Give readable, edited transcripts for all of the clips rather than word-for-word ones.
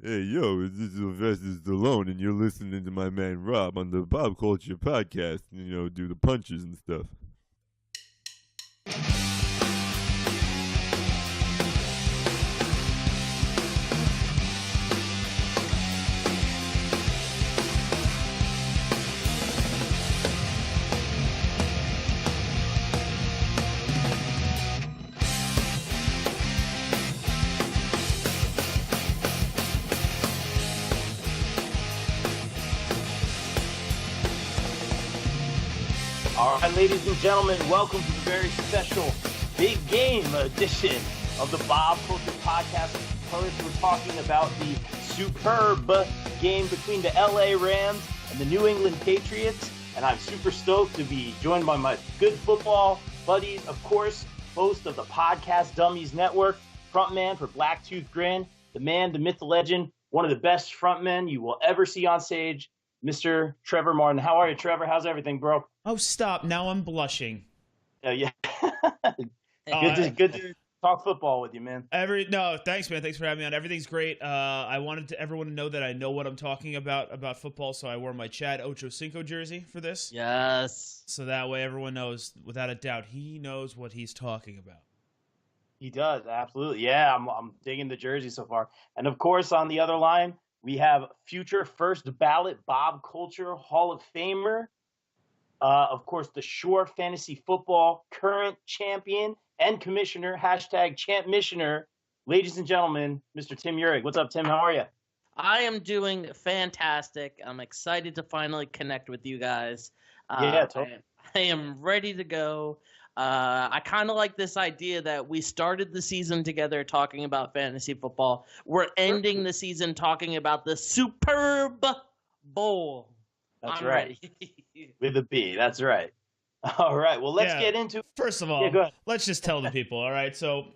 Hey, yo, this is Sylvester Stallone, and you're listening to my man Rob on the Pop Culture Podcast. Do the punches and stuff. All right, ladies and gentlemen, welcome to the very special Big Game edition of the Bob Culture Podcast. First, we're talking about the SuperB game between the LA Rams and the New England Patriots. And I'm super stoked to be joined by my good football buddies, of course, host of the podcast Dummies Network, frontman for Tooth Grin, the man, the myth, the legend, one of the best frontmen you will ever see on stage, Mr. Trevor Marden. How are you, Trevor? How's everything, bro? Oh, stop. Now I'm blushing. Yeah. Good to talk football with you, man. No, thanks, man. Thanks for having me on. everything's great. I wanted everyone to know that I know what I'm talking about football, so I wore my Chad Ochocinco jersey for this. Yes. So that way everyone knows, without a doubt, he knows what he's talking about. He does, absolutely. Yeah, I'm digging the jersey so far. And, of course, on the other line, we have future first ballot Bob Culture Hall of Famer, of course, the Shore Fantasy Football current champion and commissioner, #champmissioner, ladies and gentlemen, Mr. Tim Urig. What's up, Tim? How are you? I am doing fantastic. I'm excited to finally connect with you guys. Totally. I am ready to go. I kind of like this idea that we started the season together talking about fantasy football. We're ending the season talking about the SuperB Bowl. That's I'm right. Ready. With a B. That's right. All right. Well, let's get into it. First of all, go ahead. let's just tell the people, all right? So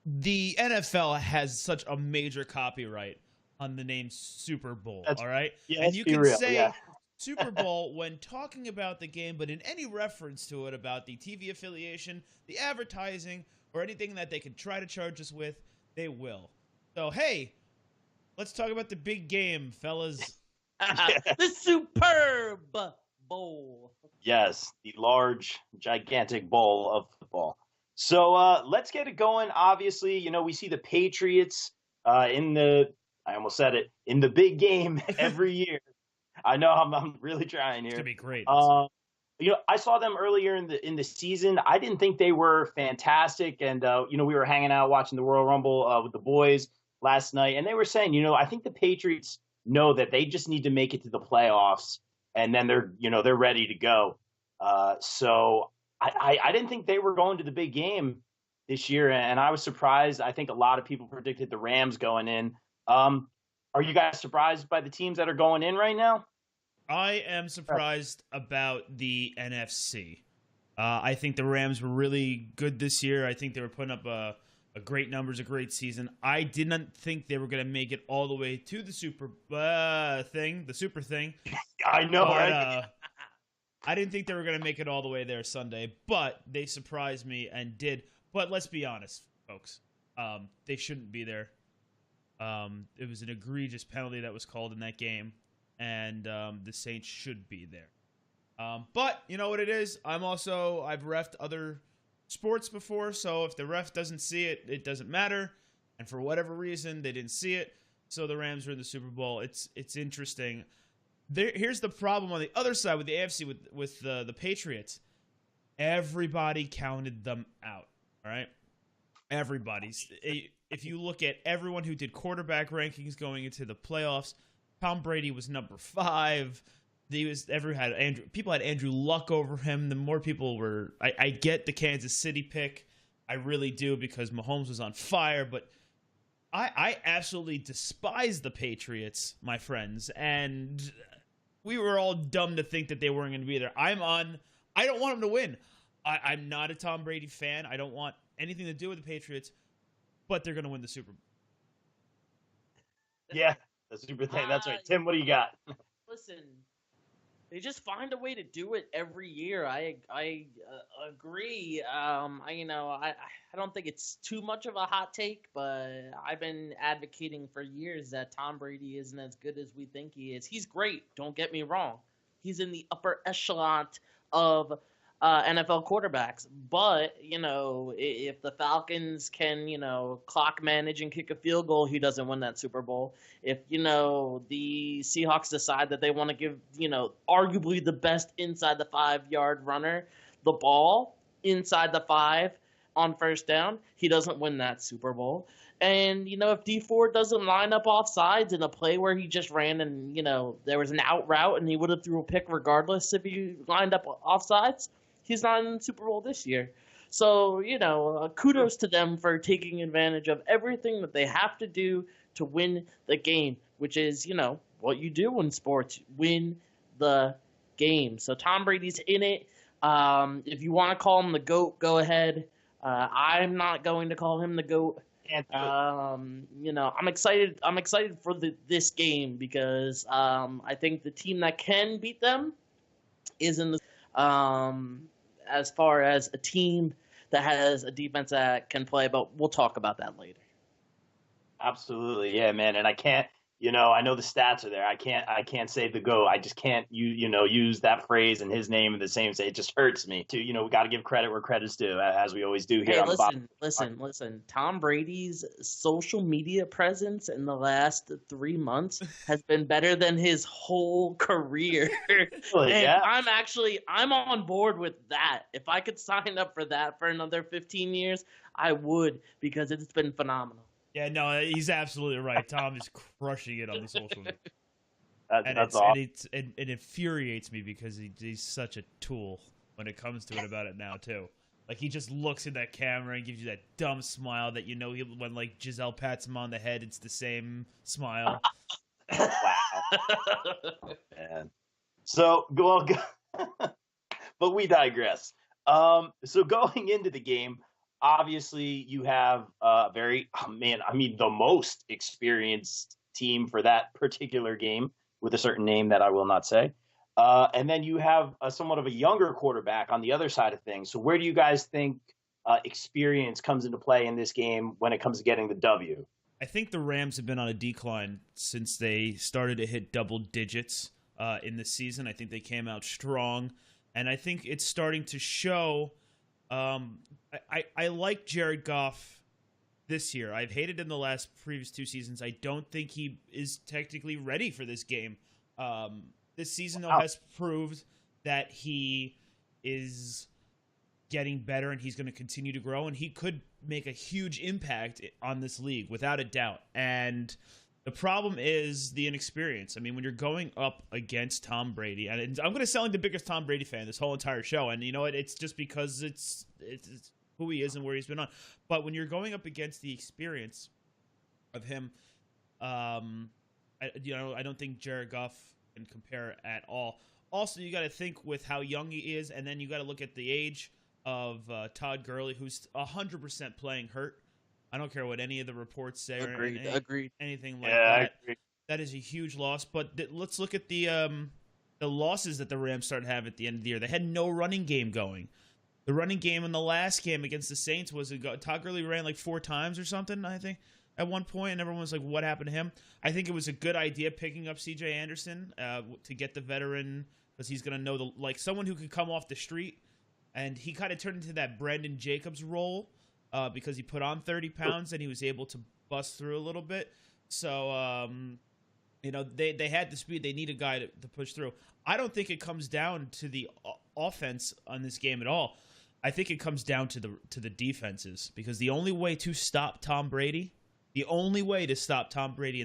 the NFL has such a major copyright on the name Super Bowl, all right? Yeah, and you can real. say Super Bowl when talking about the game, but in any reference to it about the TV affiliation, the advertising, or anything that they could try to charge us with, they will. So, hey, let's talk about the big game, fellas. The SuperB Bowl. Yes, the large, gigantic bowl of football. So let's get it going. Obviously, we see the Patriots in the big game every year. I know I'm really trying here. It's gonna be great. I saw them earlier in the season. I didn't think they were fantastic, and we were hanging out watching the Royal Rumble with the boys last night, and they were saying, I think the Patriots know that they just need to make it to the playoffs, and then they're ready to go. So I didn't think they were going to the big game this year, and I was surprised. I think a lot of people predicted the Rams going in. Are you guys surprised by the teams that are going in right now? I am surprised about the NFC. I think the Rams were really good this year. I think they were putting up a great numbers, a great season. I didn't think they were going to make it all the way to the super thing. I know, but, right? I didn't think they were going to make it all the way there Sunday, but they surprised me and did. But let's be honest, folks. They shouldn't be there. It was an egregious penalty that was called in that game, and the Saints should be there. But you know what it is? I've reffed other sports before, so if the ref doesn't see it, it doesn't matter. And for whatever reason, they didn't see it, so the Rams are in the Super Bowl. It's interesting. Here's the problem on the other side with the AFC with the Patriots. Everybody counted them out. All right, everybody's. If you look at everyone who did quarterback rankings going into the playoffs, Tom Brady was number 5. People had Andrew Luck over him. The more people were, I get the Kansas City pick, I really do, because Mahomes was on fire. But I absolutely despise the Patriots, my friends, and we were all dumb to think that they weren't going to be there. I don't want them to win. I'm not a Tom Brady fan. I don't want anything to do with the Patriots. But they're going to win the Super Bowl. Yeah, the Super thing. That's right. Tim, what do you got? Listen, They just find a way to do it every year. I agree. I don't think it's too much of a hot take, but I've been advocating for years that Tom Brady isn't as good as we think he is. He's great. Don't get me wrong. He's in the upper echelon of NFL quarterbacks. But, if the Falcons can, clock manage and kick a field goal, he doesn't win that Super Bowl. If, the Seahawks decide that they want to give, arguably the best inside the 5-yard runner the ball inside the 5 on first down, he doesn't win that Super Bowl. And, if D Ford doesn't line up off sides in a play where he just ran and, there was an out route and he would have threw a pick regardless if he lined up off sides, he's not in the Super Bowl this year. So, kudos to them for taking advantage of everything that they have to do to win the game, which is, what you do in sports, win the game. So Tom Brady's in it. If you want to call him the GOAT, go ahead. I'm not going to call him the GOAT. I'm excited. I'm excited for this game because I think the team that can beat them is in the as far as a team that has a defense that can play. But we'll talk about that later. Absolutely, yeah, man. And I can't, I know the stats are there. I can't say the GOAT. I just can't, use that phrase and his name in the same. It just hurts me too. We got to give credit where credit's due, as we always do here. Hey, listen. Tom Brady's social media presence in the last 3 months has been better than his whole career. Really, and yeah. I'm on board with that. If I could sign up for that for another 15 years, I would, because it's been phenomenal. Yeah, no, he's absolutely right. Tom is crushing it on the social media. That's awesome. And it infuriates me because he's such a tool when it comes to it about it now, too. Like, he just looks at that camera and gives you that dumb smile that when, like, Giselle pats him on the head, it's the same smile. Wow. Man. So, but we digress. So going into the game, obviously, you have the most experienced team for that particular game with a certain name that I will not say. And then you have somewhat of a younger quarterback on the other side of things. So where do you guys think experience comes into play in this game when it comes to getting the W? I think the Rams have been on a decline since they started to hit double digits in the season. I think they came out strong, and I think it's starting to show. I like Jared Goff this year. I've hated him the previous 2 seasons. I don't think he is technically ready for this game. This season, though, has proved that he is getting better and he's going to continue to grow, and he could make a huge impact on this league without a doubt. And the problem is the inexperience. I mean, when you're going up against Tom Brady, and I'm going to sound like the biggest Tom Brady fan this whole entire show, and you know what? It's just because it's who he is and where he's been on. But when you're going up against the experience of him, I don't think Jared Goff can compare at all. Also, you got to think with how young he is, and then you got to look at the age of Todd Gurley, who's 100% playing hurt. I don't care what any of the reports say Agreed. Anything like that. That is a huge loss. But let's look at the losses that the Rams started to have at the end of the year. They had no running game going. The running game in the last game against the Saints was Todd Gurley ran like 4 times or something, I think, at one point, and everyone was like, what happened to him? I think it was a good idea picking up C.J. Anderson to get the veteran, because he's going to know someone who could come off the street, and he kind of turned into that Brandon Jacobs role because he put on 30 pounds and he was able to bust through a little bit. So, they had the speed. They need a guy to push through. I don't think it comes down to the offense on this game at all. I think it comes down to the defenses, because the only way to stop Tom Brady in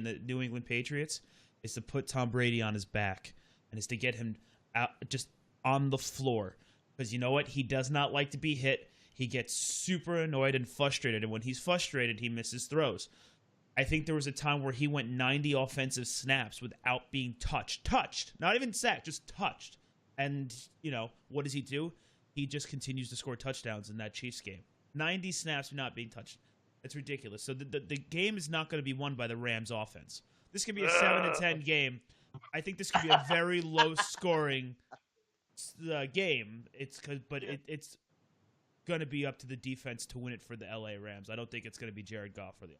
the New England Patriots is to put Tom Brady on his back, and is to get him out just on the floor. Because you know what? He does not like to be hit. He gets super annoyed and frustrated, and when he's frustrated, he misses throws. I think there was a time where he went 90 offensive snaps without being touched. Not even sacked, just touched. And, what does he do? He just continues to score touchdowns in that Chiefs game. 90 snaps not being touched. That's ridiculous. So the game is not going to be won by the Rams offense. This could be a 7-10 game, I think this could be a very low scoring game. It's going to be up to the defense to win it for the LA Rams. I don't think it's going to be Jared Goff for the.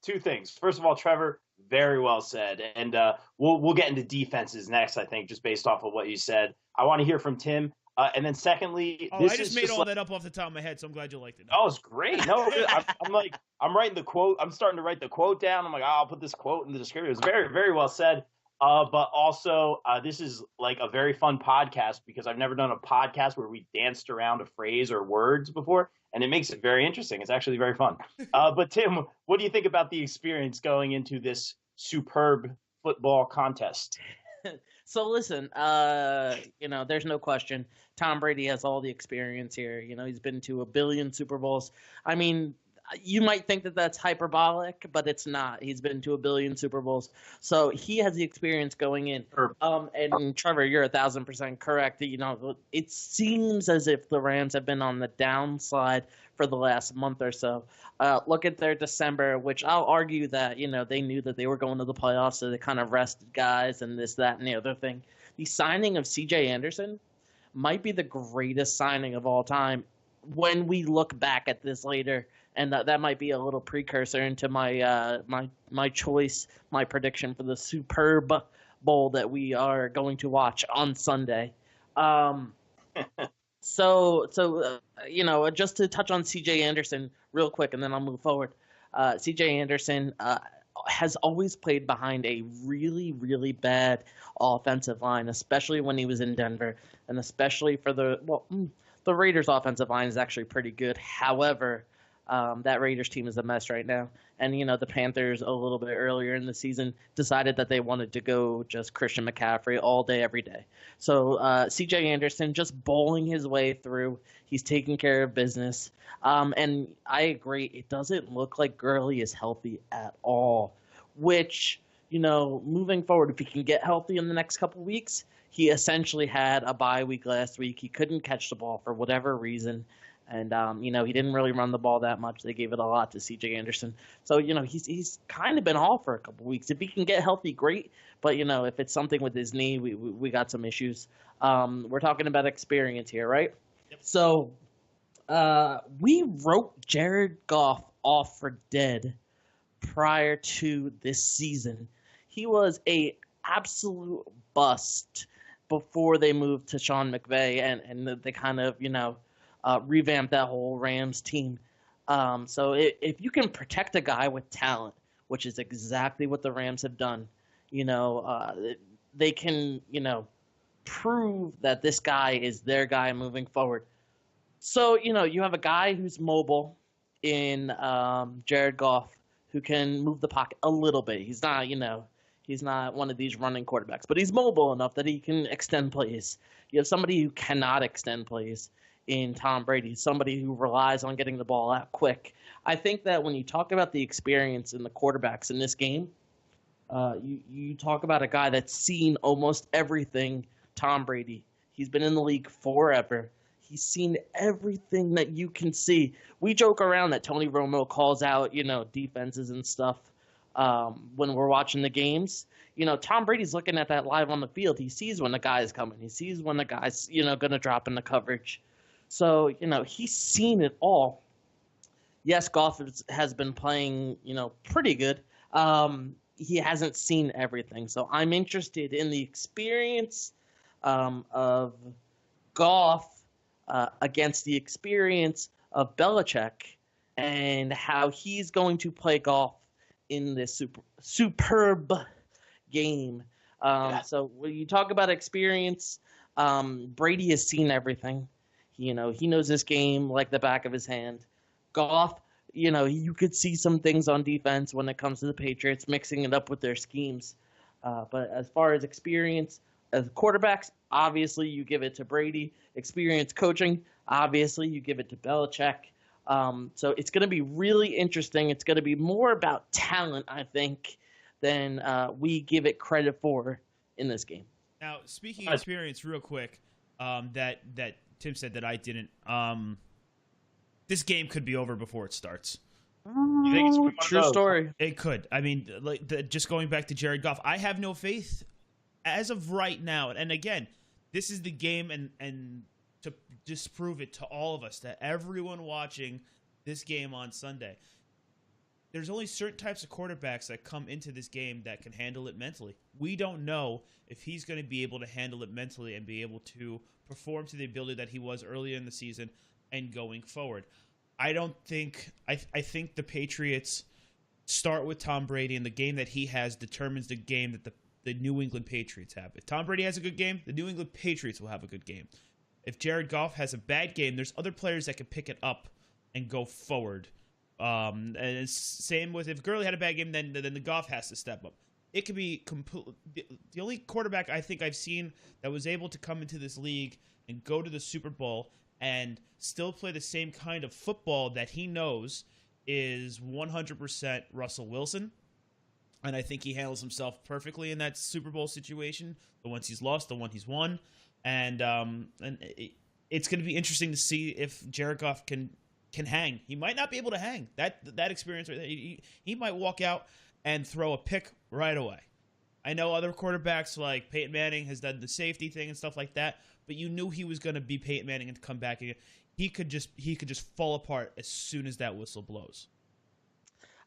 Two things. First of all, Trevor, very well said, and we'll get into defenses next. I think just based off of what you said, I want to hear from Tim. And then secondly, I just made all that up off the top of my head, so I'm glad you liked it. Oh, it's great. No, I'm writing the quote. I'm starting to write the quote down. I'm like, I'll put this quote in the description. It was very, very well said. But also, this is like a very fun podcast because I've never done a podcast where we danced around a phrase or words before, and it makes it very interesting. It's actually very fun. But Tim, what do you think about the experience going into this superb football contest? So listen, there's no question. Tom Brady has all the experience here. He's been to 1 billion Super Bowls. I mean, you might think that that's hyperbolic, but it's not. He's been to 1 billion Super Bowls. So he has the experience going in. And Trevor, you're 1,000% correct. It seems as if the Rams have been on the downslide for the last month or so. Look at their December, which I'll argue that, they knew that they were going to the playoffs, so they kind of rested guys and this, that, and the other thing. The signing of C.J. Anderson might be the greatest signing of all time when we look back at this later. And that might be a little precursor into my my choice, my prediction for the SuperB Bowl that we are going to watch on Sunday. So just to touch on C.J. Anderson real quick, and then I'll move forward. C.J. Anderson has always played behind a really, really bad offensive line, especially when he was in Denver, and especially for the Raiders' offensive line is actually pretty good. However, that Raiders team is a mess right now. And, the Panthers a little bit earlier in the season decided that they wanted to go just Christian McCaffrey all day, every day. So C.J. Anderson just bowling his way through. He's taking care of business. And I agree, it doesn't look like Gurley is healthy at all, which, moving forward, if he can get healthy in the next couple of weeks, he essentially had a bye week last week. He couldn't catch the ball for whatever reason. And, he didn't really run the ball that much. They gave it a lot to C.J. Anderson. So, he's kind of been off for a couple weeks. If he can get healthy, great. But, if it's something with his knee, we got some issues. We're talking about experience here, right? Yep. So we wrote Jared Goff off for dead prior to this season. He was a absolute bust before they moved to Sean McVay and they kind of, revamp that whole Rams team. So if you can protect a guy with talent, which is exactly what the Rams have done, they can, prove that this guy is their guy moving forward. So, you have a guy who's mobile in Jared Goff who can move the pocket a little bit. He's not, he's not one of these running quarterbacks, but he's mobile enough that he can extend plays. You have somebody who cannot extend plays in Tom Brady, somebody who relies on getting the ball out quick. I think that when you talk about the experience in the quarterbacks in this game, you talk about a guy that's seen almost everything Tom Brady. He's been in the league forever. He's seen everything that you can see. We joke around that Tony Romo calls out, defenses and stuff when we're watching the games. Tom Brady's looking at that live on the field. He sees when the guy is coming. He sees when the guy's, going to drop in the coverage. So, he's seen it all. Yes, Goff has been playing, pretty good. He hasn't seen everything. So I'm interested in the experience of Goff against the experience of Belichick and how he's going to play Goff in this superb game. So when you talk about experience, Brady has seen everything. He knows this game like the back of his hand. Goff, you could see some things on defense when it comes to the Patriots, mixing it up with their schemes. But as far as experience, as quarterbacks, obviously you give it to Brady. Experience coaching, obviously you give it to Belichick. So it's going to be really interesting. It's going to be more about talent, I think, than we give it credit for in this game. Now, speaking of experience, real quick, that Tim said that I didn't. This game could be over before it starts. You think it's one of True those? story. It could. I mean, just going back to Jared Goff, I have no faith as of right now. And again, this is the game, and to disprove it to all of us, to everyone watching this game on Sunday, there's only certain types of quarterbacks that come into this game that can handle it mentally. We don't know if he's going to be able to handle it mentally and be able to perform to the ability that he was earlier in the season and going forward. I think the Patriots start with Tom Brady, and the game that he has determines the game that the New England Patriots have. If Tom Brady has a good game, the New England Patriots will have a good game. If Jared Goff has a bad game, there's other players that can pick it up and go forward. And it's same with if Gurley had a bad game, then the Goff has to step up. It could be the only quarterback I think I've seen that was able to come into this league and go to the Super Bowl and still play the same kind of football that he knows is 100% Russell Wilson. And I think he handles himself perfectly in that Super Bowl situation. The ones he's lost, the one he's won. And it's going to be interesting to see if Jared Goff can hang. He might not be able to hang. That experience, he might walk out and throw a pick right away. I know other quarterbacks like Peyton Manning has done the safety thing and stuff like that, but you knew he was going to be Peyton Manning and come back again. He could just fall apart as soon as that whistle blows.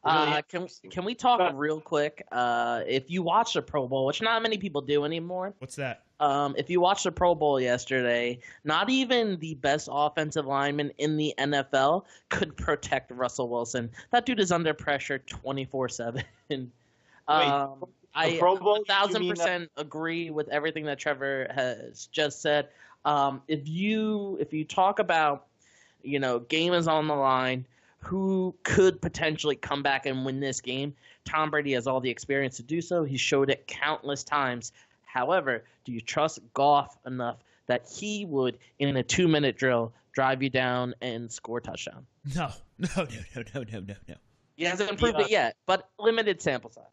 Can we talk real quick? If you watch the Pro Bowl, which not many people do anymore. What's that? If you watched the Pro Bowl yesterday, not even the best offensive lineman in the NFL could protect Russell Wilson. That dude is under pressure 24/7. I Pro Bowl, 1,000% agree with everything that Trevor has just said. If you talk about, game is on the line, who could potentially come back and win this game? Tom Brady has all the experience to do so. He showed it countless times. However, do you trust Goff enough that he would, in a 2-minute drill, drive you down and score a touchdown? No. He hasn't improved it yet, but limited sample size.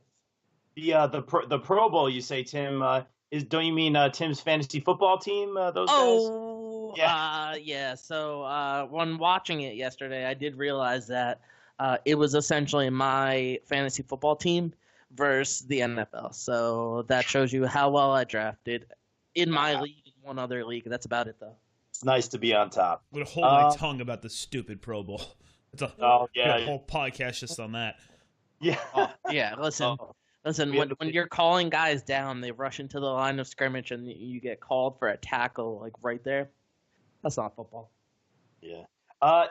The Pro Bowl, you say, Tim, don't you mean Tim's fantasy football team, those guys? Yeah. So when watching it yesterday, I did realize that it was essentially my fantasy football team versus the NFL. So that shows you how well I drafted in my league, in one other league. That's about it, though. It's nice to be on top. I'm going to hold my tongue about the stupid Pro Bowl. It's a whole podcast just on that. Yeah. Listen, when you're calling guys down, they rush into the line of scrimmage and you get called for a tackle, like right there. That's not football. Yeah.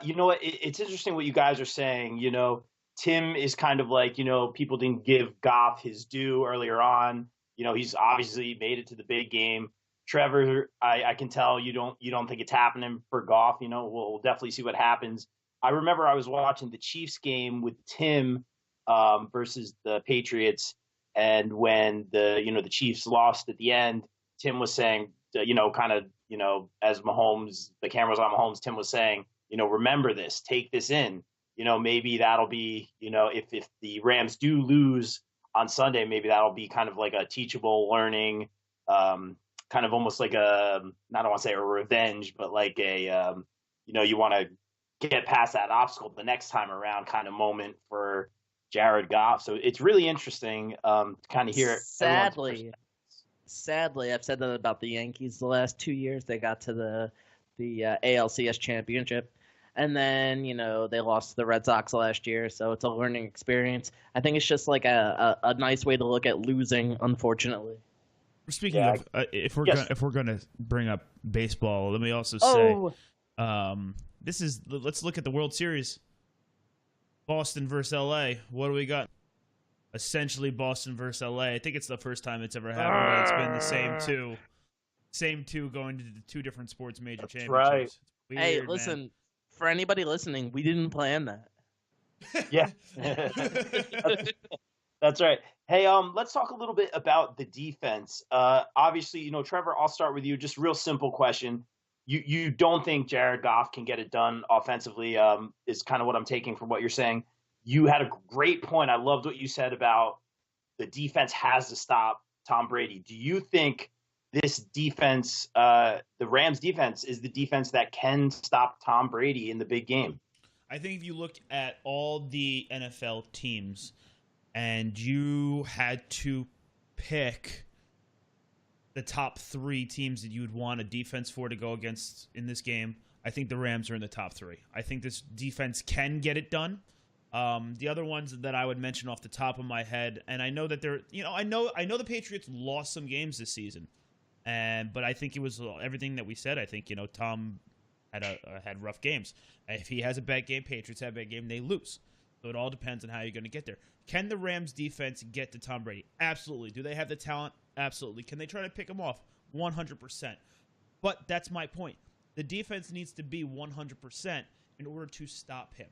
You know what? It's interesting what you guys are saying. Tim is kind of like, people didn't give Goff his due earlier on. He's obviously made it to the big game. Trevor, I can tell you don't think it's happening for Goff. We'll definitely see what happens. I remember I was watching the Chiefs game with Tim versus the Patriots. And when the Chiefs lost at the end, Tim was saying, as Mahomes, the camera's on Mahomes, Tim was saying, remember this, take this in. Maybe that'll be, if the Rams do lose on Sunday, maybe that'll be kind of like a teachable learning, kind of almost like I don't want to say a revenge, but like a, you want to get past that obstacle the next time around kind of moment for Jared Goff. So it's really interesting to kind of hear. Sadly, I've said that about the Yankees the last 2 years. They got to the ALCS championship. And then, they lost to the Red Sox last year, so it's a learning experience. I think it's just like a nice way to look at losing, unfortunately. Speaking of, if we're gonna bring up baseball, let me also say, let's look at the World Series. Boston versus LA. What do we got? Essentially Boston versus LA. I think it's the first time it's ever happened. It's been the same two going to the two different sports major championships. Right. Weird, hey, listen. Man. For anybody listening, we didn't plan that. Yeah. That's right. Hey, let's talk a little bit about the defense. Obviously, Trevor, I'll start with you. Just real simple question. You don't think Jared Goff can get it done offensively, is kind of what I'm taking from what you're saying. You had a great point. I loved what you said about the defense has to stop Tom Brady. Do you think this defense, the Rams defense, is the defense that can stop Tom Brady in the big game? I think if you look at all the NFL teams and you had to pick the top 3 teams that you would want a defense for to go against in this game, I think the Rams are in the top 3. I think this defense can get it done. The other ones that I would mention off the top of my head, and I know that they're, I know the Patriots lost some games this season, but I think it was everything that we said. I think Tom had rough games. If he has a bad game, Patriots have a bad game, they lose. So it all depends on how you're going to get there. Can the Rams defense get to Tom Brady? Absolutely. Do they have the talent? Absolutely. Can they try to pick him off? 100%. But that's my point. The defense needs to be 100% in order to stop him.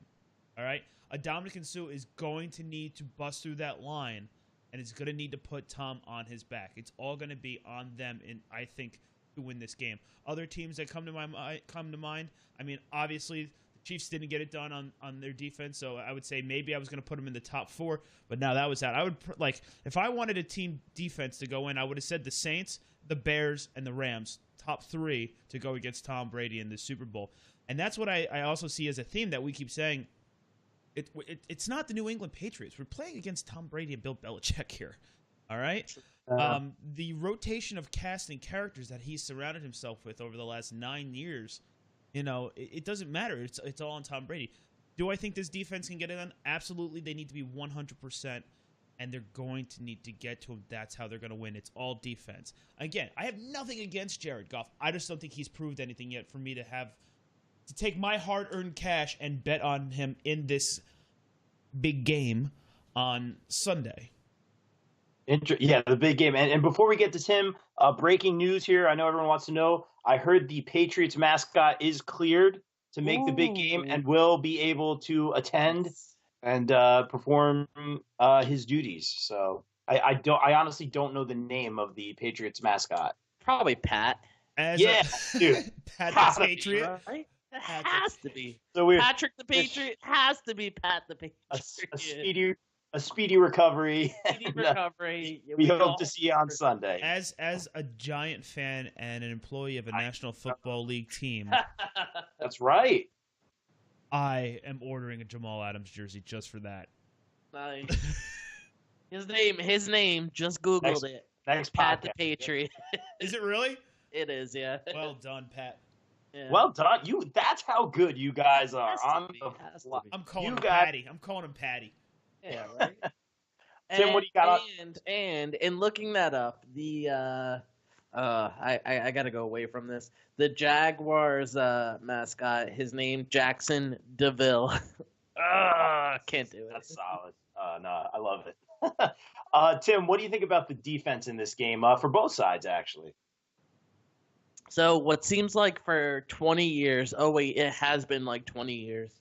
All right? Dominican Sue is going to need to bust through that line, and is going to need to put Tom on his back. It's all going to be on them, I think, to win this game. Other teams that come to mind, I mean, obviously, the Chiefs didn't get it done on their defense, so I would say maybe I was going to put them in the top 4, but now that was out. I would, if I wanted a team defense to go in, I would have said the Saints, the Bears, and the Rams, top 3 to go against Tom Brady in the Super Bowl. And that's what I also see as a theme that we keep saying. It's not the New England Patriots. We're playing against Tom Brady and Bill Belichick here. All right? The rotation of cast and characters that he's surrounded himself with over the last 9 years, it doesn't matter. It's all on Tom Brady. Do I think this defense can get it done? Absolutely. They need to be 100%, and they're going to need to get to him. That's how they're going to win. It's all defense. Again, I have nothing against Jared Goff. I just don't think he's proved anything yet for me to take my hard-earned cash and bet on him in this big game on Sunday. Yeah, the big game. And before we get to Tim, breaking news here. I know everyone wants to know. I heard the Patriots mascot is cleared to make the big game and will be able to attend and perform his duties. So I honestly don't know the name of the Patriots mascot. Probably Pat. Dude. Pat the Patriot. Right? It has to be. So weird. Patrick the Patriot has to be Pat the Patriot. A speedy recovery. Speedy recovery. We hope to see you on Sunday. As a Giant fan and an employee of a National Football League team, that's right. I am ordering a Jamal Adams jersey just for that. Nice. His name. Just Googled it. Next Pat podcast. the Patriot. Is it really? It is, yeah. Well done, Pat. Yeah. Well done. That's how good you guys are. I'm calling him Patty. Yeah, right. Tim, what do you got? And in looking that up, the I gotta go away from this. The Jaguars mascot, his name Jackson DeVille. Can't do it. That's solid. No, I love it. Tim, what do you think about the defense in this game for both sides, actually? So what seems like for 20 years, it has been like 20 years.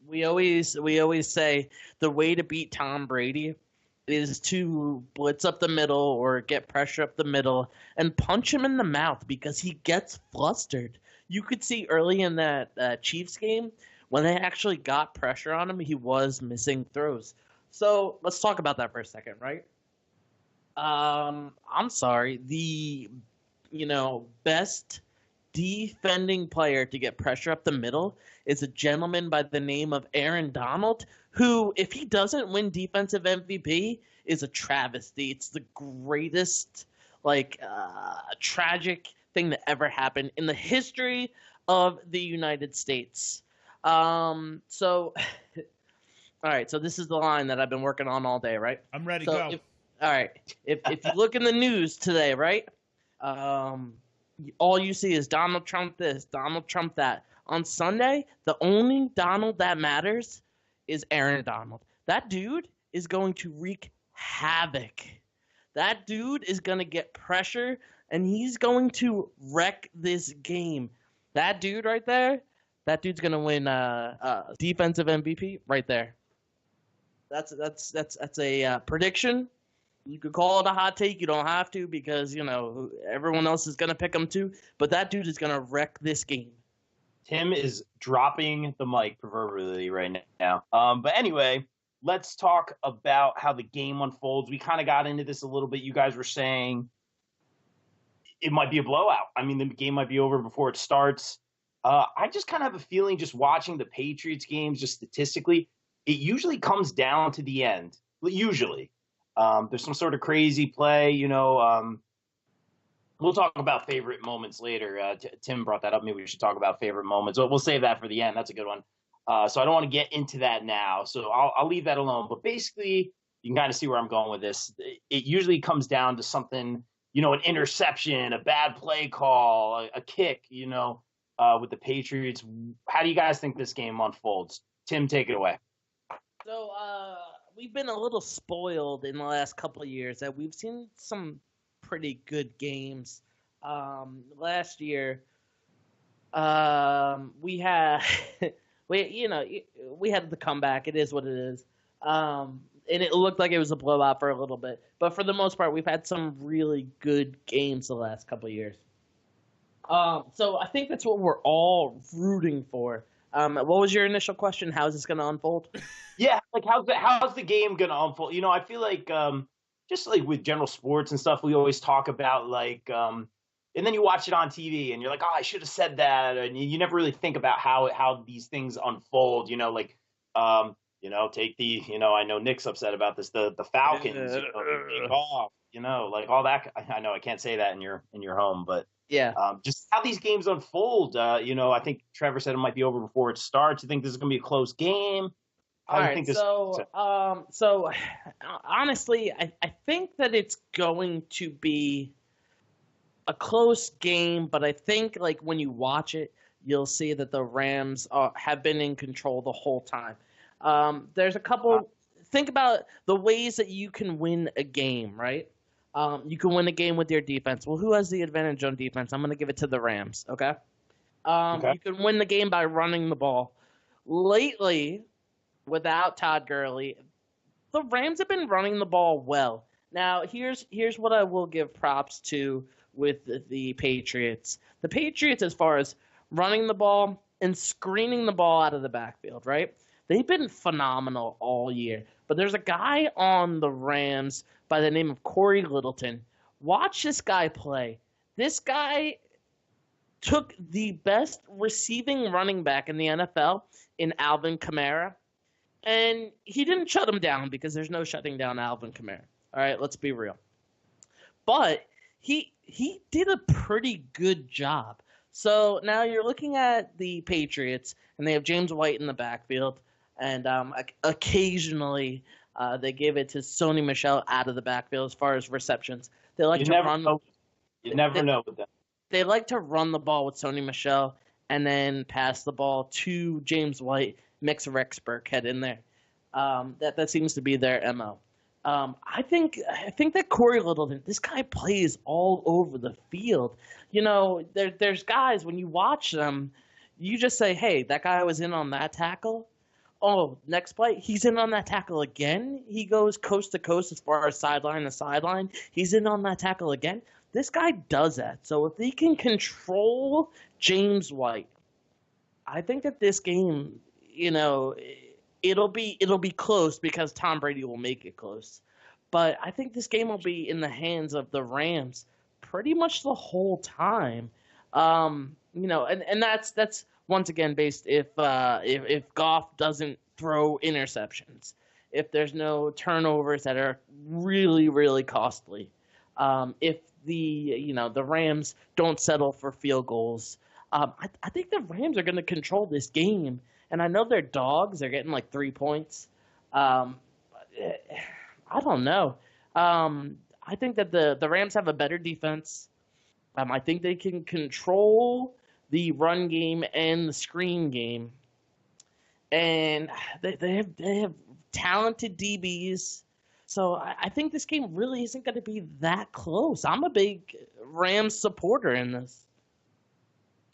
We always say the way to beat Tom Brady is to blitz up the middle or get pressure up the middle and punch him in the mouth because he gets flustered. You could see early in that Chiefs game when they actually got pressure on him, he was missing throws. So let's talk about that for a second, right? I'm sorry. The best defending player to get pressure up the middle is a gentleman by the name of Aaron Donald, who, if he doesn't win defensive MVP, is a travesty. It's the greatest, tragic thing that ever happened in the history of the United States. All right, so this is the line that I've been working on all day, right? I'm ready to go. If you look in the news today, right, all you see is Donald Trump this, Donald Trump that. On Sunday, the only Donald that matters is Aaron Donald. That dude is going to wreak havoc. That dude is going to get pressure, and he's going to wreck this game. That dude right there, that dude's going to win defensive MVP right there. That's a prediction. You could call it a hot take. You don't have to because, everyone else is going to pick him too. But that dude is going to wreck this game. Tim is dropping the mic proverbially right now. But anyway, let's talk about how the game unfolds. We kind of got into this a little bit. You guys were saying it might be a blowout. I mean, the game might be over before it starts. I just kind of have a feeling just watching the Patriots games, just statistically, it usually comes down to the end. Usually. There's some sort of crazy play, we'll talk about favorite moments later. Tim brought that up. Maybe we should talk about favorite moments. We'll save that for the end. That's a good one. So I don't want to get into that now. So I'll leave that alone. But basically, you can kind of see where I'm going with this. It usually comes down to something, an interception, a bad play call, a kick, with the Patriots. How do you guys think this game unfolds? Tim, take it away. So we've been a little spoiled in the last couple of years that we've seen some pretty good games. Last year, we had we had the comeback. It is what it is, and it looked like it was a blowout for a little bit. But for the most part, we've had some really good games the last couple of years. So I think that's what we're all rooting for. What was your initial question? How is this going to unfold? Yeah, like how's the game going to unfold? I feel like just like with general sports and stuff, we always talk about and then you watch it on TV and you're like, oh, I should have said that, and you never really think about how these things unfold. Take the I know Nick's upset about this, the Falcons, take off, like all that. I know I can't say that in your home, but yeah, just how these games unfold. I think Trevor said it might be over before it starts. You think this is going to be a close game? All right, so honestly, I think that it's going to be a close game, but I think like when you watch it, you'll see that the Rams have been in control the whole time. There's a couple. Think about the ways that you can win a game, right? You can win a game with your defense. Well, who has the advantage on defense? I'm going to give it to the Rams, okay? You can win the game by running the ball. Lately, without Todd Gurley, the Rams have been running the ball well. Now, here's what I will give props to with the Patriots. The Patriots, as far as running the ball and screening the ball out of the backfield, right? They've been phenomenal all year. But there's a guy on the Rams by the name of Corey Littleton. Watch this guy play. This guy took the best receiving running back in the NFL in Alvin Kamara, and he didn't shut him down because there's no shutting down Alvin Kamara. All right, let's be real. But he did a pretty good job. So now you're looking at the Patriots, and they have James White in the backfield, and occasionally they give it to Sony Michel out of the backfield as far as receptions. They like to run. You never know with them. They like to run the ball with Sony Michel and then pass the ball to James White. Mix Rex Burkhead in there. That seems to be their MO. I think that Corey Littleton, this guy plays all over the field. There's guys, when you watch them, you just say, hey, that guy was in on that tackle. Oh, next play, he's in on that tackle again. He goes coast to coast as far as sideline to sideline. He's in on that tackle again. This guy does that. So if he can control James White, I think that this game, it'll be close because Tom Brady will make it close. But I think this game will be in the hands of the Rams pretty much the whole time. And that's once again based if Goff doesn't throw interceptions, if there's no turnovers that are really, really costly, if the Rams don't settle for field goals. I think the Rams are going to control this game. And I know they're dogs. They're getting like 3 points. I don't know. I think that the Rams have a better defense. I think they can control the run game and the screen game. And they have talented DBs. So I think this game really isn't going to be that close. I'm a big Rams supporter in this.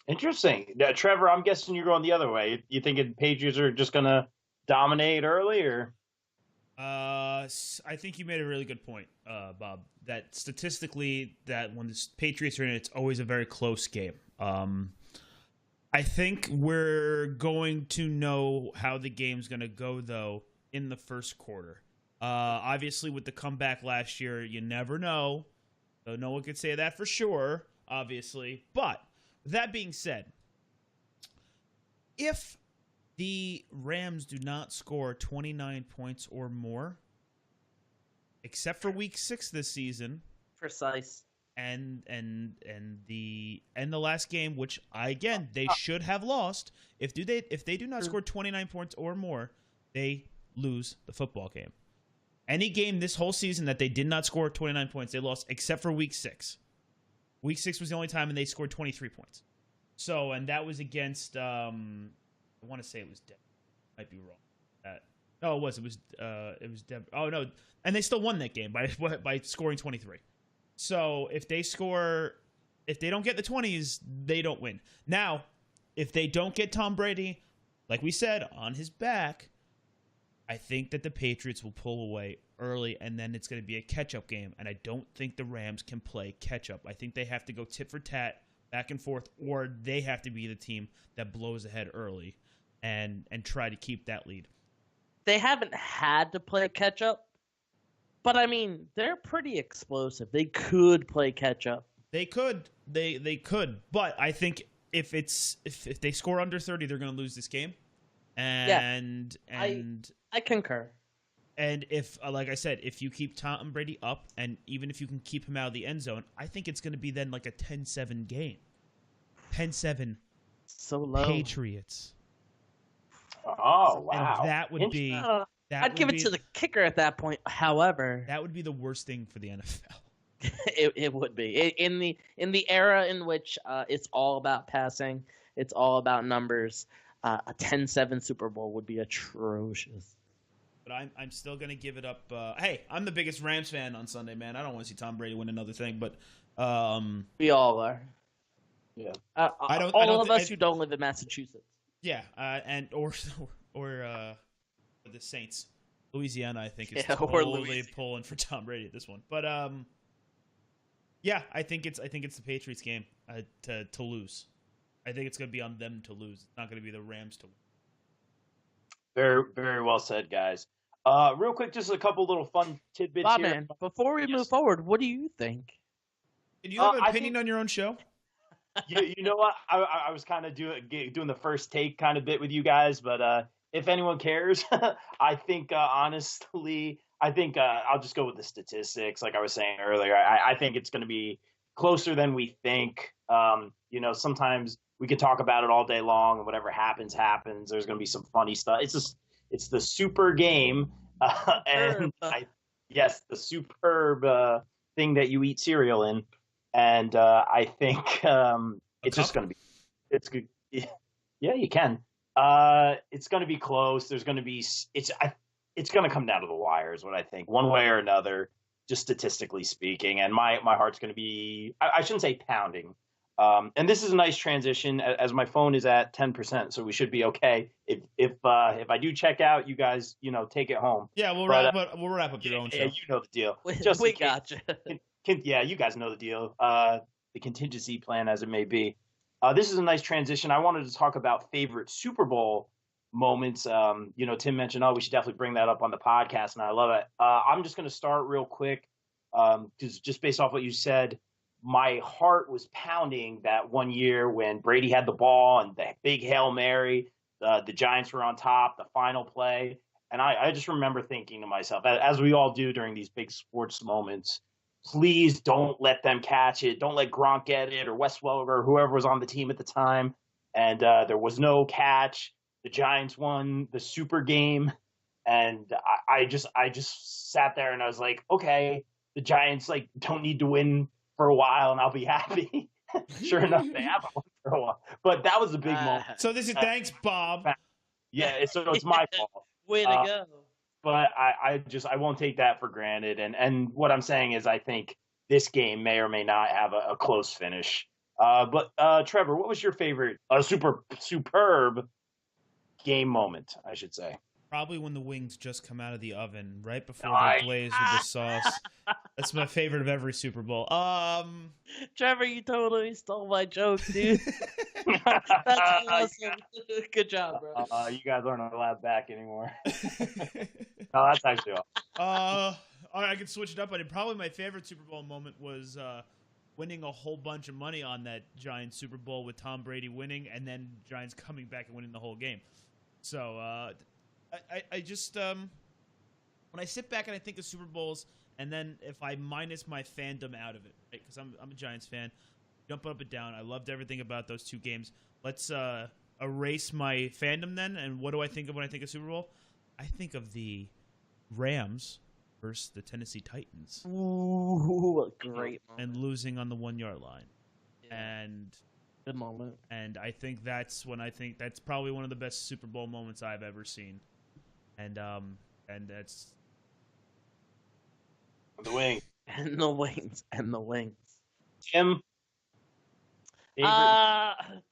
Interesting. Trevor, I'm guessing you're going the other way. You thinking Patriots are just going to dominate early, or? I think you made a really good point, Bob, that statistically that when the Patriots are in it, it's always a very close game. I think we're going to know how the game's going to go, though, in the first quarter. Obviously, with the comeback last year, you never know. So no one could say that for sure, obviously. But that being said, if the Rams do not score 29 points or more, except for Week 6 this season, Precise. and the last game, which they should have lost. If they do not score 29 points or more, they lose the football game. Any game this whole season that they did not score 29 points, they lost, except for Week 6. Week 6 was the only time, and they scored 23 points. So, and that was against, I want to say it was Denver. Might be wrong. No, it was Denver. Oh, no. And they still won that game by scoring 23. So, if they don't get the 20s, they don't win. Now, if they don't get Tom Brady, like we said, on his back, I think that the Patriots will pull away early, and then it's going to be a catch-up game. And I don't think the Rams can play catch-up. I think they have to go tit for tat, back and forth, or they have to be the team that blows ahead early and try to keep that lead. They haven't had to play catch-up, but, I mean, they're pretty explosive. They could play catch-up. They could. They could. But I think if they score under 30, they're going to lose this game. And I concur. And if, like I said, if you keep Tom Brady up, and even if you can keep him out of the end zone, I think it's going to be then like a 10-7 game. 10-7 So low. Patriots. Oh, wow. And that would be... I'd give it to the kicker at that point. However, that would be the worst thing for the NFL. it would be. In the era in which it's all about passing, it's all about numbers, a 10-7 Super Bowl would be atrocious. But I'm still going to give it up. Hey, I'm the biggest Rams fan on Sunday, man. I don't want to see Tom Brady win another thing, but we all are. Yeah. All of us who don't live in Massachusetts. Yeah, and or the Saints. Louisiana, I think, is totally pulling for Tom Brady at this one. But yeah, I think it's the Patriots game to lose. I think it's going to be on them to lose. It's not going to be the Rams to win. Very, very well said, guys. Real quick, just a couple little fun tidbits Bob, here. man, before we move forward, what do you think? Do you have an opinion on your own show? You know what? I was kind of doing the first take kind of bit with you guys, but if anyone cares, I think honestly, I'll just go with the statistics. Like I was saying earlier, I think it's going to be closer than we think. Sometimes we can talk about it all day long, and whatever happens. There's going to be some funny stuff. It's the super game, and the superb thing that you eat cereal in, and I think it's just going to be. It's good. Yeah, you can. It's going to be close. There's going to be. It's going to come down to the wire, is what I think, one way or another, just statistically speaking. And my heart's going to be. I shouldn't say pounding. And this is a nice transition, as my phone is at 10%, so we should be okay. If I do check out, you guys, take it home. Yeah, we'll wrap up your own show. Yeah, you know the deal. We gotcha. You guys know the deal. The contingency plan, as it may be. This is a nice transition. I wanted to talk about favorite Super Bowl moments. Tim mentioned, we should definitely bring that up on the podcast, and I love it. I'm just going to start real quick, because just based off what you said, my heart was pounding that one year when Brady had the ball and the big Hail Mary, the Giants were on top, the final play. And I just remember thinking to myself, as we all do during these big sports moments, please don't let them catch it. Don't let Gronk get it, or Wes Welker, or whoever was on the team at the time. And there was no catch. The Giants won the super game. And I just sat there and I was like, okay, the Giants don't need to win for a while, and I'll be happy. Sure enough, they haven't won for a while. But that was a big moment. So this is thanks, Bob. Yeah, so it's my fault. Way to go. But I won't take that for granted. And what I'm saying is I think this game may or may not have a close finish. But Trevor, what was your favorite superb game moment, I should say? Probably when the wings just come out of the oven, right before they're glazed with the sauce. That's my favorite of every Super Bowl. Trevor, you totally stole my joke, dude. That's awesome. Good job, bro. You guys aren't allowed back anymore. No, that's actually awesome. I could switch it up, but probably my favorite Super Bowl moment was winning a whole bunch of money on that Giants Super Bowl with Tom Brady winning, and then Giants coming back and winning the whole game. So I just when I sit back and I think of Super Bowls, and then if I minus my fandom out of it, right? Because I'm a Giants fan, jump up and down. I loved everything about those two games. Let's erase my fandom then, and what do I think of when I think of Super Bowl? I think of the Rams versus the Tennessee Titans. Ooh, great moment. And losing on the 1 yard line. Yeah. And Good moment. And I think that's probably one of the best Super Bowl moments I've ever seen. And that's The wing. And the wings. And the wings. Tim.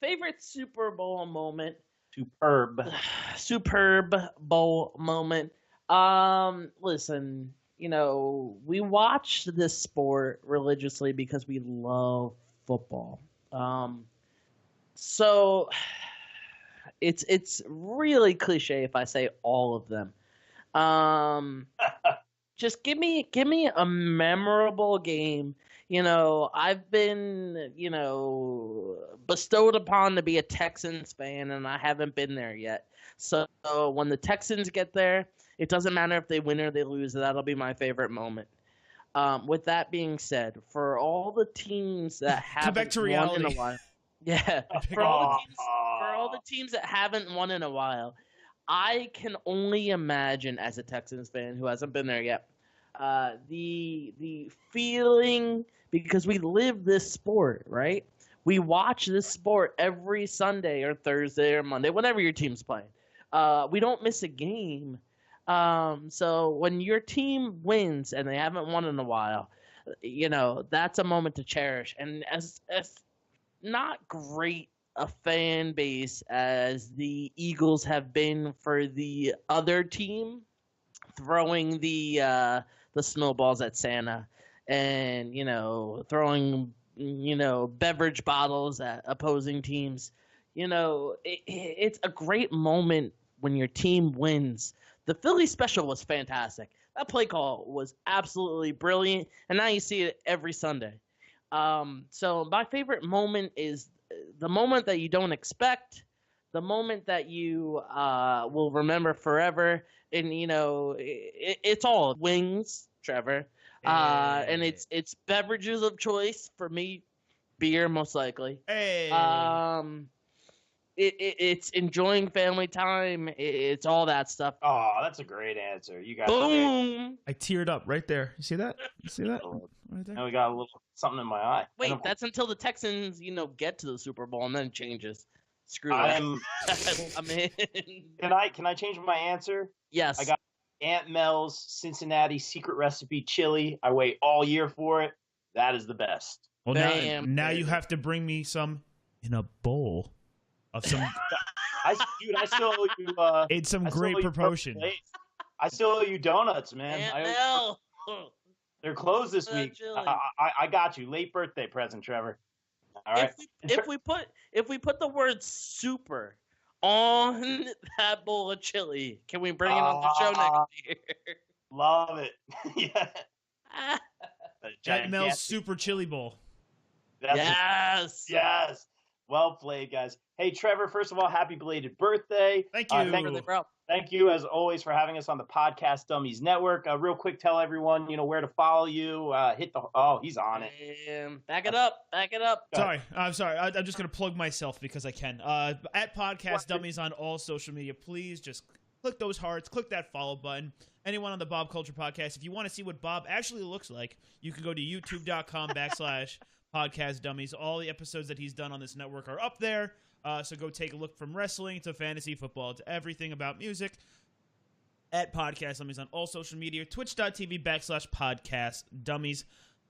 Favorite Super Bowl moment. Superb Bowl moment. Listen, we watch this sport religiously because we love football. So it's really cliche if I say all of them. Just give me a memorable game. I've been, bestowed upon to be a Texans fan, and I haven't been there yet. So when the Texans get there, it doesn't matter if they win or they lose. That'll be my favorite moment. With that being said, for all the teams that haven't won in a while, for all the teams that haven't won in a while, I can only imagine as a Texans fan who hasn't been there yet, the feeling, because we live this sport, right? We watch this sport every Sunday or Thursday or Monday, whenever your team's playing. We don't miss a game. So when your team wins and they haven't won in a while, that's a moment to cherish. And as not great a fan base as the Eagles have been for the other team, throwing the snowballs at Santa and, throwing, beverage bottles at opposing teams. It's a great moment when your team wins. The Philly special was fantastic. That play call was absolutely brilliant, and now you see it every Sunday. So my favorite moment is the moment that you don't expect, the moment that you will remember forever, and it's all wings, Trevor, and it's beverages of choice for me, beer most likely. It's enjoying family time. It's all that stuff. Oh, that's a great answer. You got boom. I teared up right there. You see that? Right there? Now we got a little something in my eye. Wait, that's until the Texans, get to the Super Bowl and then it changes. Screw it. I'm in. Can I change my answer? Yes. I got Aunt Mel's Cincinnati secret recipe chili. I wait all year for it. That is the best. Well, now you have to bring me some in a bowl of some. I still owe you. It's some great proportion. I still owe you donuts, man. Aunt Mel. They're closed this week. I got you. Late birthday present, Trevor. All right. If we put the word super on that bowl of chili, can we bring it on the show next year? Love it. Yeah. Aunt Mel's Super Chili Bowl. Yes. Well played, guys. Hey, Trevor, first of all, happy belated birthday. Thank you. Thank you, as always, for having us on the Podcast Dummies Network. Real quick, tell everyone, where to follow you. He's on it. Back it up. I'm sorry. I'm just going to plug myself because I can. At Podcast Dummies on all social media. Please just click those hearts. Click that follow button. Anyone on the Bob Culture Podcast, if you want to see what Bob actually looks like, you can go to youtube.com/Podcast Dummies. All the episodes that he's done on this network are up there. So go take a look from wrestling to fantasy football to everything about music at Podcast Dummies on all social media. Twitch.tv/Podcast Dummies.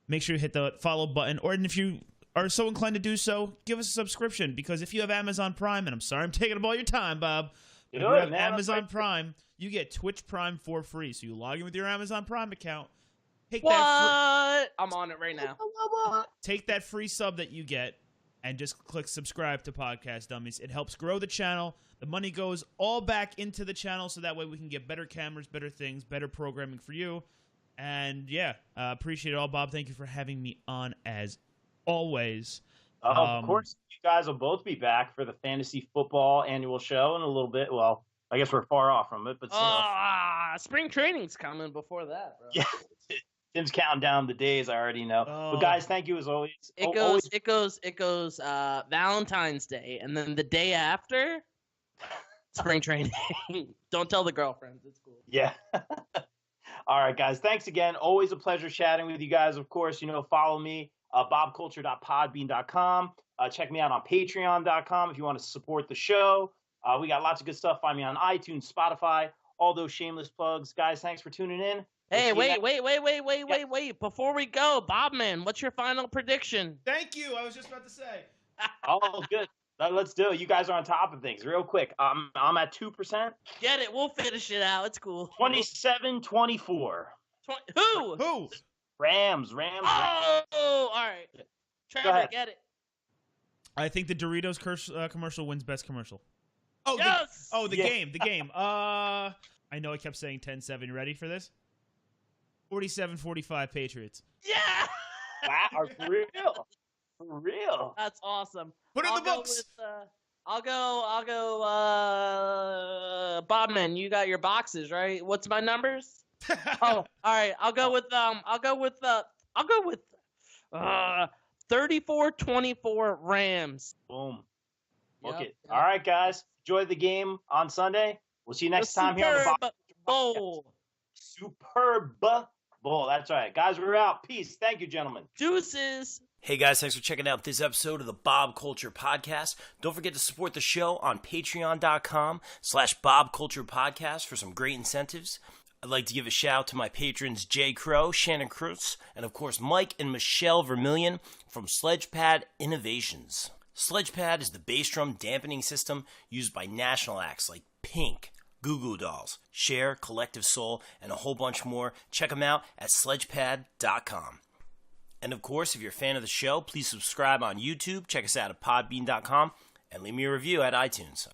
Make sure you hit the follow button. Or if you are so inclined to do so, give us a subscription. Because if you have Amazon Prime, and I'm sorry I'm taking up all your time, Bob. If you have Amazon Prime, you get Twitch Prime for free. So you log in with your Amazon Prime account. I'm on it right now. Take that free sub that you get and just click subscribe to Podcast Dummies. It helps grow the channel. The money goes all back into the channel so that way we can get better cameras, better things, better programming for you. And appreciate it all, Bob. Thank you for having me on as always. Of course, you guys will both be back for the fantasy football annual show in a little bit. Well, I guess we're far off from it, but spring training's coming before that, bro. yeah. Tim's counting down the days. I already know. But guys, thank you as always. It goes Valentine's Day, and then the day after, spring training. Don't tell the girlfriends. It's cool. Yeah. All right, guys. Thanks again. Always a pleasure chatting with you guys. Of course, follow me, bobculture.podbean.com. Check me out on patreon.com if you want to support the show. We got lots of good stuff. Find me on iTunes, Spotify, all those shameless plugs. Guys, thanks for tuning in. Hey, wait. Before we go, Bobman, what's your final prediction? Thank you. I was just about to say. Oh, good. Let's do it. You guys are on top of things. Real quick. I'm at 2%. Get it. We'll finish it out. It's cool. 27-24. Who? Rams. Oh, all right. Trevor, get it. I think the Doritos commercial wins best commercial. Oh, yes! The game. I know I kept saying 10-7. You ready for this? 47-45 Patriots. Yeah! Wow, for real. That's awesome. Put it in the books. I'll go, Bobman, you got your boxes, right? What's my numbers? All right. I'll go with 34-24 Rams. Boom. Yep, Okay. yep. All right, guys. Enjoy the game on Sunday. We'll see you next time here on the Superb Bowl. Superb Bowl. That's right. Guys, we're out. Peace. Thank you, gentlemen. Deuces. Hey guys, thanks for checking out this episode of the Bob Culture Podcast. Don't forget to support the show on patreon.com/Bob Culture Podcast for some great incentives. I'd like to give a shout out to my patrons JayCrow, Shannon, Krus, and of course Mike and Michelle Vermillion from Sledgepad Innovations. Sledgepad is the bass drum dampening system used by national acts like Pink, Goo Goo Dolls, Cher, Collective Soul, and a whole bunch more. Check them out at sledgepad.com. And of course, if you're a fan of the show, please subscribe on YouTube, check us out at podbean.com, and leave me a review at iTunes.